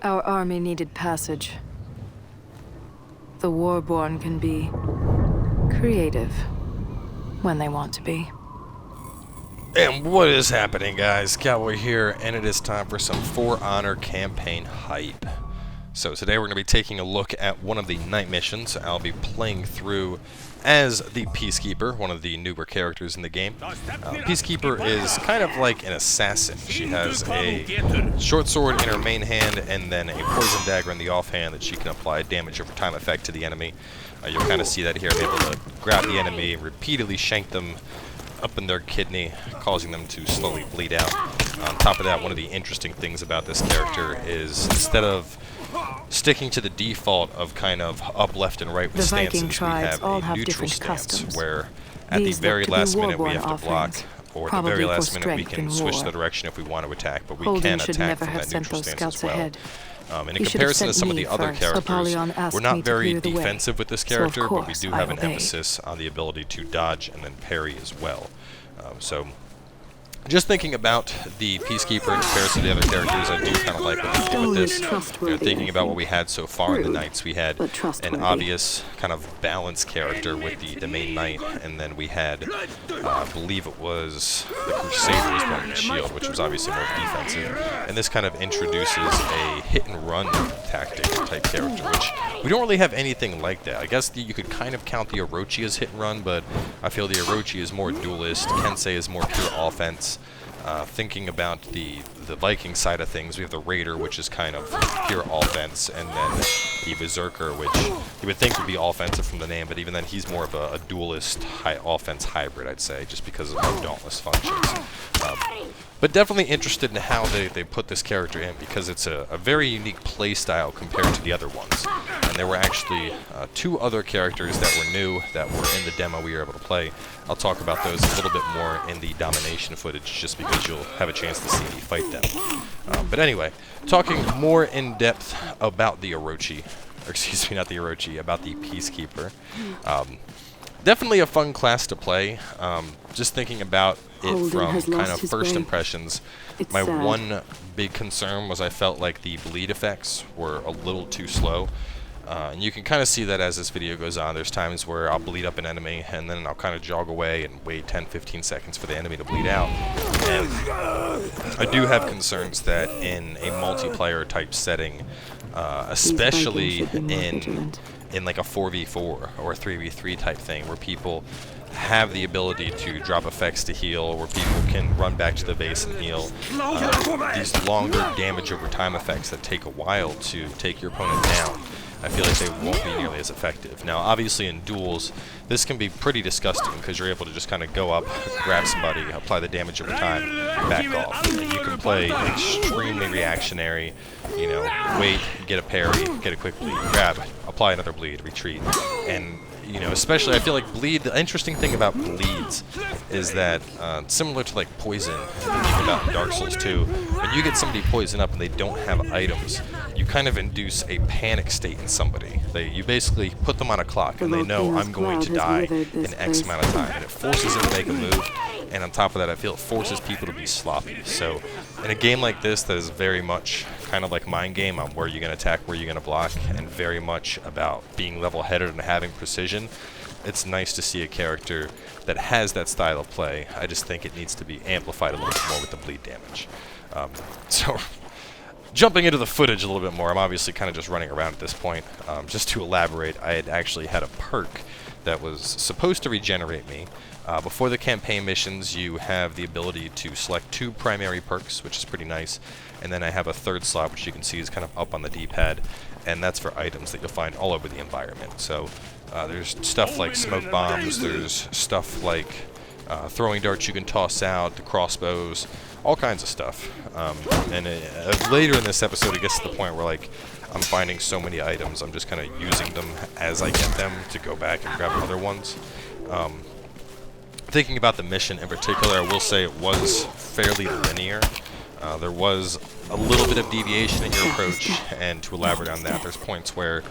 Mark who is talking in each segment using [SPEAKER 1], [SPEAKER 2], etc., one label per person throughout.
[SPEAKER 1] Our army needed passage. The Warborn can be creative when they want to be.
[SPEAKER 2] And what is happening, guys? Cowboy here, and it is time for some For Honor campaign hype. So today we're going to be taking a look at one of the night missions. I'll be playing through as the Peacekeeper, one of the newer characters in the game. Peacekeeper is kind of like an assassin. She has a short sword in her main hand and then a poison dagger in the offhand that she can apply a damage over time effect to the enemy. You'll kind of see that here, able to grab the enemy and repeatedly shank them up in their kidney, causing them to slowly bleed out. On top of that, one of the interesting things about this character is instead of sticking to the default of kind of up, left, and right with stances, we have a neutral stance where at the very last minute we have to block, or at the very last minute we can switch the direction if we want to attack, but we can attack from that neutral stance as well. And in comparison to some of the other characters, we're not very defensive with this character, but we do have an emphasis on the ability to dodge and then parry as well. So, just thinking about the Peacekeeper in comparison to the other characters, I do kind of like what they did with this. Thinking about what we had so far in the Knights, we had an obvious kind of balanced character with the main Knight, and then we had, I believe it was the Crusaders running the shield, which was obviously more defensive. And this kind of introduces a hit-and-run tactic type character, which we don't really have anything like that. I guess you could kind of count the Orochi as hit-and-run, but I feel the Orochi is more duelist, Kensei is more pure offense. Thinking about the Viking side of things, we have the Raider, which is kind of pure offense, and then the Berserker, which you would think would be offensive from the name, but even then he's more of a duelist high offense hybrid, I'd say, just because of how Dauntless functions. But definitely interested in how they put this character in, because it's a very unique play style compared to the other ones. And there were actually two other characters that were new that were in the demo we were able to play. I'll talk about those a little bit more in the domination footage, just because you'll have a chance to see me fight them. But anyway, talking more in depth about the Orochi, or excuse me, not the Orochi, about the Peacekeeper. Definitely a fun class to play. Just thinking about it from kind of first impressions, my one big concern was I felt like the bleed effects were a little too slow. And you can kind of see that as this video goes on. There's times where I'll bleed up an enemy, and then I'll kind of jog away and wait 10-15 seconds for the enemy to bleed out. And I do have concerns that in a multiplayer type setting, especially in like a 4v4 or a 3v3 type thing, where people have the ability to drop effects to heal, where people can run back to the base and heal. These longer damage over time effects that take a while to take your opponent down, I feel like they won't be nearly as effective. Now, obviously in duels, this can be pretty disgusting because you're able to just kind of go up, grab somebody, apply the damage over time, back off. And you can play extremely reactionary, you know, wait, get a parry, get a quick bleed, grab, apply another bleed, retreat. And, you know, especially I feel like bleed, the interesting thing about bleeds is that, similar to like poison, even about Dark Souls 2, when you get somebody poisoned up and they don't have items, you kind of induce a panic state in somebody. You basically put them on a clock and they know I'm going to die in X amount of time, and it forces them to make a move, and on top of that I feel it forces people to be sloppy. So in a game like this that is very much kind of like mind game on where you're going to attack, where you're going to block, and very much about being level-headed and having precision, it's nice to see a character that has that style of play. I just think it needs to be amplified a little bit more with the bleed damage. So jumping into the footage a little bit more, I'm obviously kind of just running around at this point. Just to elaborate, I had actually had a perk that was supposed to regenerate me. Before the campaign missions, you have the ability to select 2 primary perks, which is pretty nice, and then I have a third slot, which you can see is kind of up on the D-pad, and that's for items that you'll find all over the environment. So there's stuff like smoke bombs, there's stuff like throwing darts you can toss out, the crossbows, all kinds of stuff. And later in this episode, it gets to the point where like I'm finding so many items, I'm just kind of using them as I get them to go back and grab other ones. Thinking about the mission in particular, I will say it was fairly linear. There was a little bit of deviation in your approach, and to elaborate on that, there's points where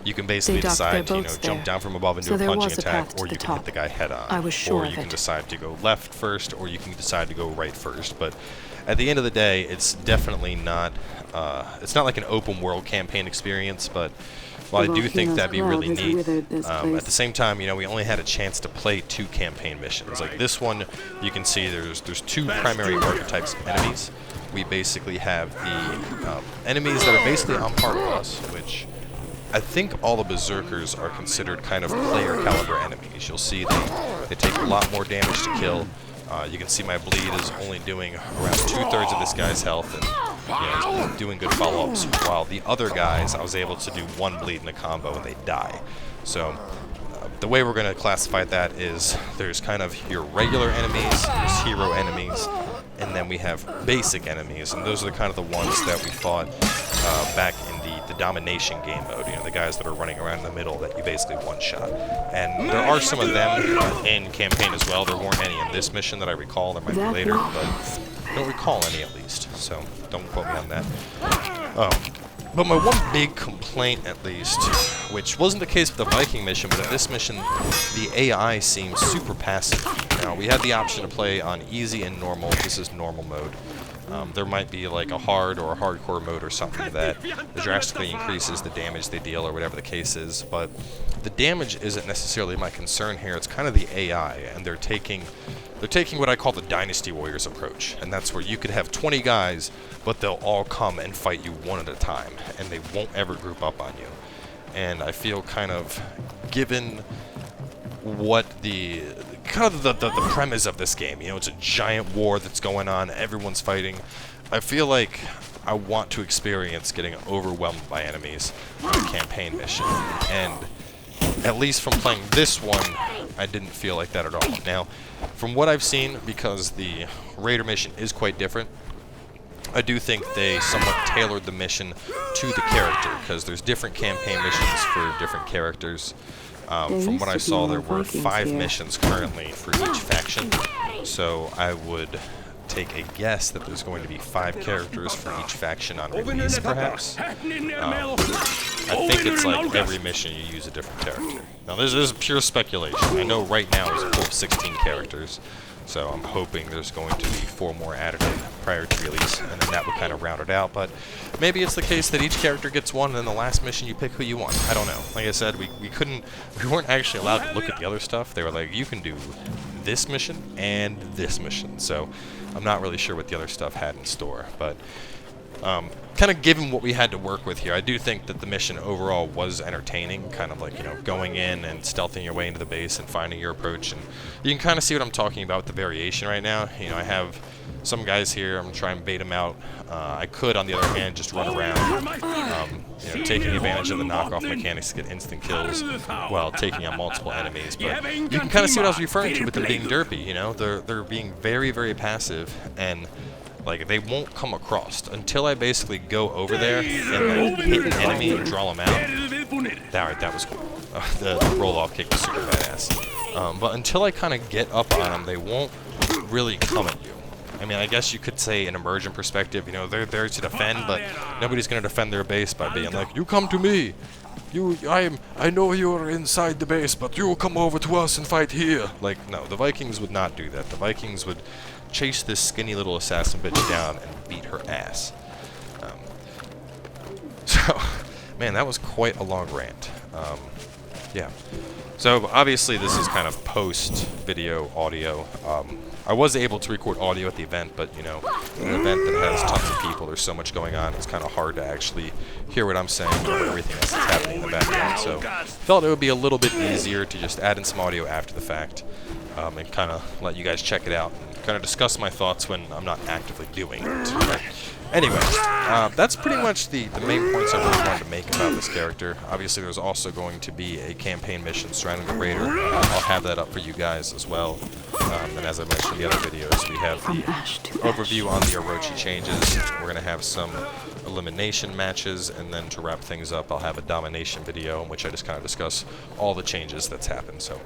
[SPEAKER 2] you can basically decide to, jump down from above and do a punching attack, or you can hit the guy head on. Or you can decide to go left first, or you can decide to go right first. But at the end of the day, it's definitely not it's not like an open world campaign experience, but while I do think that'd be really neat, at the same time, you know, we only had a chance to play 2 campaign missions. Like this one, you can see there's 2 primary archetypes of enemies. We basically have the enemies that are basically on par with us, which I think all the berserkers are considered kind of player caliber enemies. You'll see they take a lot more damage to kill. You can see my bleed is only doing around 2/3 of this guy's health, and you know, doing good follow-ups, while the other guys, I was able to do 1 bleed in a combo and they die. So the way we're going to classify that is there's kind of your regular enemies, there's hero enemies, and then we have basic enemies, and those are kind of the ones that we fought back in the domination game mode, you know, the guys that are running around in the middle that you basically one-shot. And there are some of them in campaign as well. There weren't any in this mission that I recall. There might be later, but I don't recall any at least, so don't quote me on that. But my one big complaint, at least, which wasn't the case with the Viking mission, but in this mission, the AI seems super passive. Now, we had the option to play on easy and normal. This is normal mode. There might be like a hard or a hardcore mode or something that drastically increases the damage they deal or whatever the case is, but the damage isn't necessarily my concern here. It's kind of the AI, and they're taking what I call the Dynasty Warriors approach, and that's where you could have 20 guys, but they'll all come and fight you one at a time, and they won't ever group up on you. And I feel kind of, given what the premise of this game, you know, it's a giant war that's going on, everyone's fighting. I feel like I want to experience getting overwhelmed by enemies in a campaign mission, and at least from playing this one, I didn't feel like that at all. Now, from what I've seen, because the Raider mission is quite different, I do think they somewhat tailored the mission to the character, because there's different campaign missions for different characters. From what I saw, there were 5 missions currently for each faction, so I would take a guess that there's going to be 5 characters for each faction on release, perhaps. I think it's like every mission you use a different character. Now, this is pure speculation. I know right now it's full of 16 characters, so I'm hoping there's going to be 4 more added in prior to release, and then that would kind of round it out. But maybe it's the case that each character gets 1, and then the last mission you pick who you want. I don't know. Like I said, we weren't actually allowed to look at the other stuff. They were like, you can do this mission and this mission. So I'm not really sure what the other stuff had in store, but kind of given what we had to work with here, I do think that the mission overall was entertaining, kind of like, you know, going in and stealthing your way into the base and finding your approach, and you can kind of see what I'm talking about with the variation right now. You know, I have some guys here, I'm trying to bait them out. I could, on the other hand, just run around, you know, taking advantage of the knockoff mechanics to get instant kills while taking on multiple enemies. But you can kind of see what I was referring to with them being derpy, you know, they're being very, very passive, and like, they won't come across until I basically go over there and like hit an enemy and draw them out. That was cool. The roll-off kick was super badass. But until I kind of get up on them, they won't really come at you. I mean, I guess you could say an emergent perspective, you know, they're there to defend, but nobody's going to defend their base by being like, you come to me. I know you're inside the base, but you come over to us and fight here. Like, no, the Vikings would not do that. The Vikings would chase this skinny little assassin bitch down and beat her ass. So, man, that was quite a long rant. Yeah. So, obviously, this is kind of post-video audio. I was able to record audio at the event, but, you know, an event that has tons of people, there's so much going on, it's kind of hard to actually hear what I'm saying or everything else that's happening in the background. So, felt it would be a little bit easier to just add in some audio after the fact, and kind of let you guys check it out and kind of discuss my thoughts when I'm not actively doing it. But anyway, that's pretty much the main points I really wanted to make about this character. Obviously, there's also going to be a campaign mission surrounding the Raider. I'll have that up for you guys as well. And as I mentioned in the other videos, we have the overview on the Orochi changes. We're going to have some elimination matches, and then to wrap things up, I'll have a domination video in which I just kind of discuss all the changes that's happened. So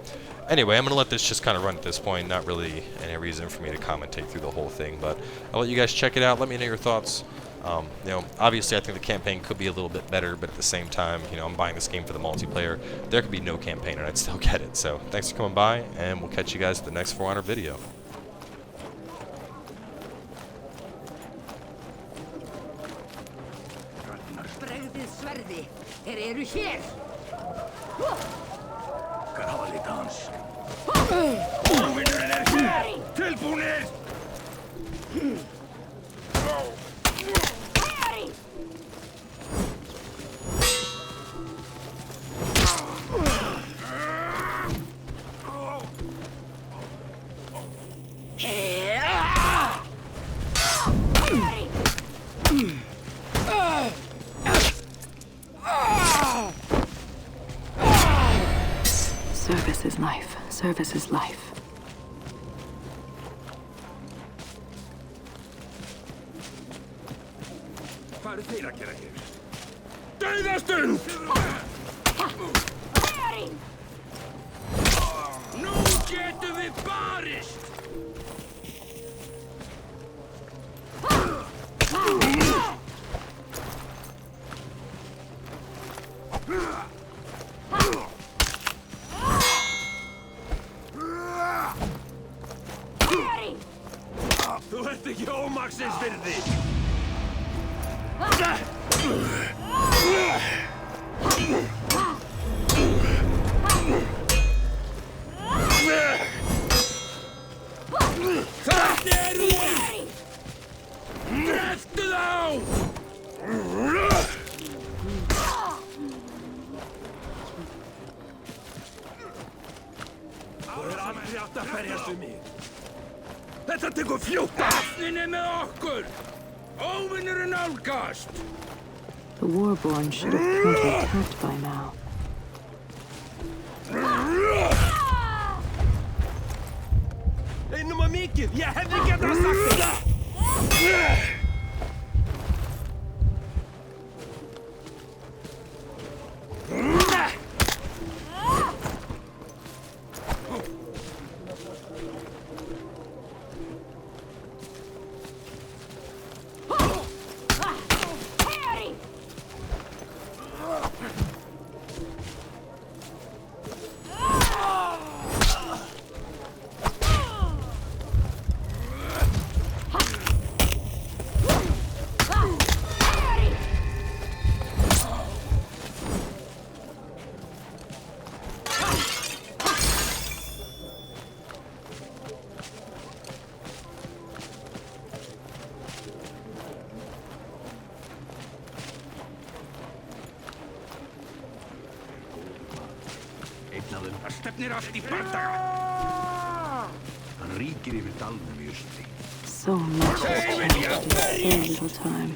[SPEAKER 2] anyway, I'm going to let this just kind of run at this point. Not really any reason for me to commentate through the whole thing, but I'll let you guys check it out. Let me know your thoughts. You know, obviously I think the campaign could be a little bit better, but at the same time, you know, I'm buying this game for the multiplayer. There could be no campaign and I'd still get it. So thanks for coming by, and we'll catch you guys at the next For Honor video.
[SPEAKER 3] Legðið sverði. Þeir eru hér.
[SPEAKER 4] Okkar hafa lítið hans. Óvinnurinn hér! Tilbúnir!
[SPEAKER 1] Service is life. Service is life.
[SPEAKER 4] Hvað eru þeir að gera hér? Dauðastund! Nú getum við barist! Þú ert ekki ómaksins virði! Þetta er úr! Dreftu þá! Þú er aldrei átt að berjast um mig. Þetta tekur fljóta! Vopnin er með okkur! Óvinnurinn nálgast!
[SPEAKER 1] The Warborn should have counter-attacked by now.
[SPEAKER 4] Einum að mikið! Ég hefði getað sagt þetta! Það stefnir allt í bardaga! Hann ríkir yfir dalnum í austri.
[SPEAKER 1] So much has changed in so little time.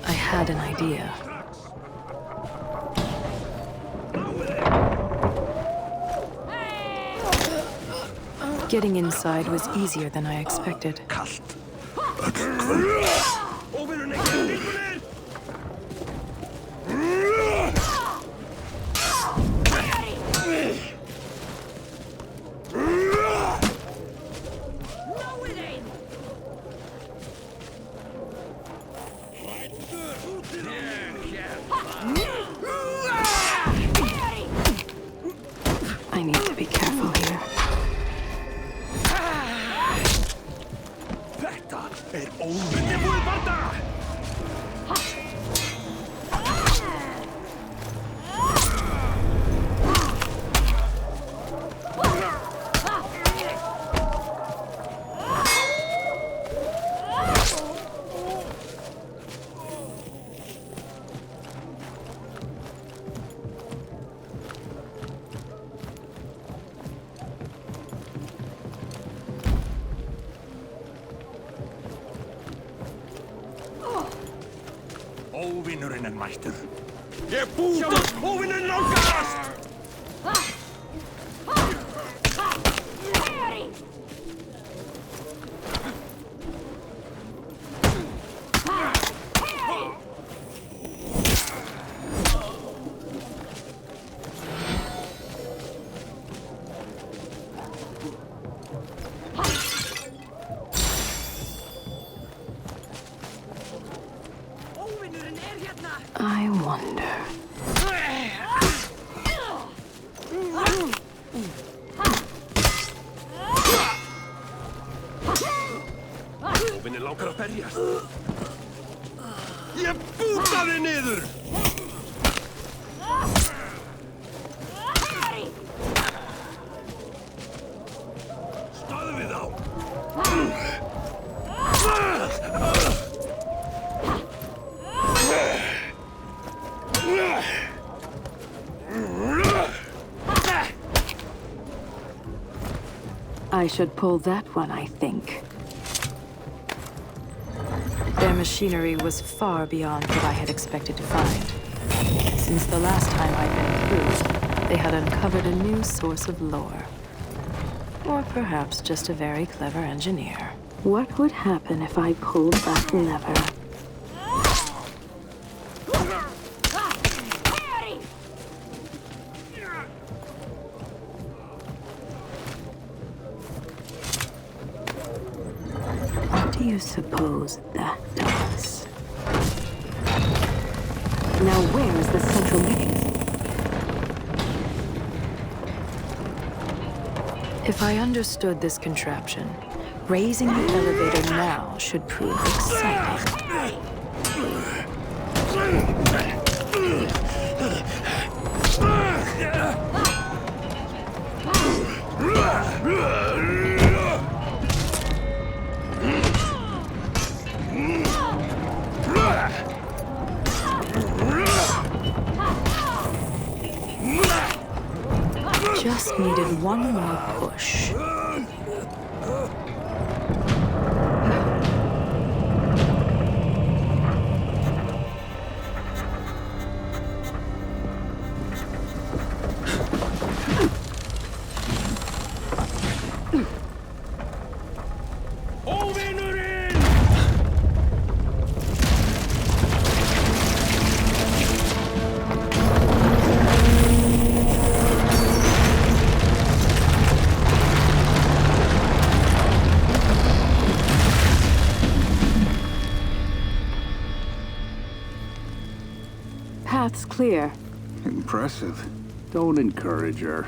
[SPEAKER 1] I had an idea. Getting inside was easier than I expected.
[SPEAKER 4] Kallt. Öll kvöld. Óvinnurinn ekki tilbúinir!
[SPEAKER 1] I need to be careful here.
[SPEAKER 4] Þetta óvinnurinn búið bardaga! Óvinnurinn er mættur. Ég búið óvinnurinn nálgast!
[SPEAKER 1] I wonder.
[SPEAKER 4] Óvinni langar að berjast. Ég búta þig niður! Stöðvið þá!
[SPEAKER 1] I should pull that one, I think. Their machinery was far beyond what I had expected to find. Since the last time I'd been through, they had uncovered a new source of lore. Or perhaps just a very clever engineer. What would happen if I pulled that lever? What do you suppose that does? Now where is the central mechanism? If I understood this contraption, raising the elevator now should prove exciting. Just needed one more push. Path's clear.
[SPEAKER 5] Impressive. Don't encourage her.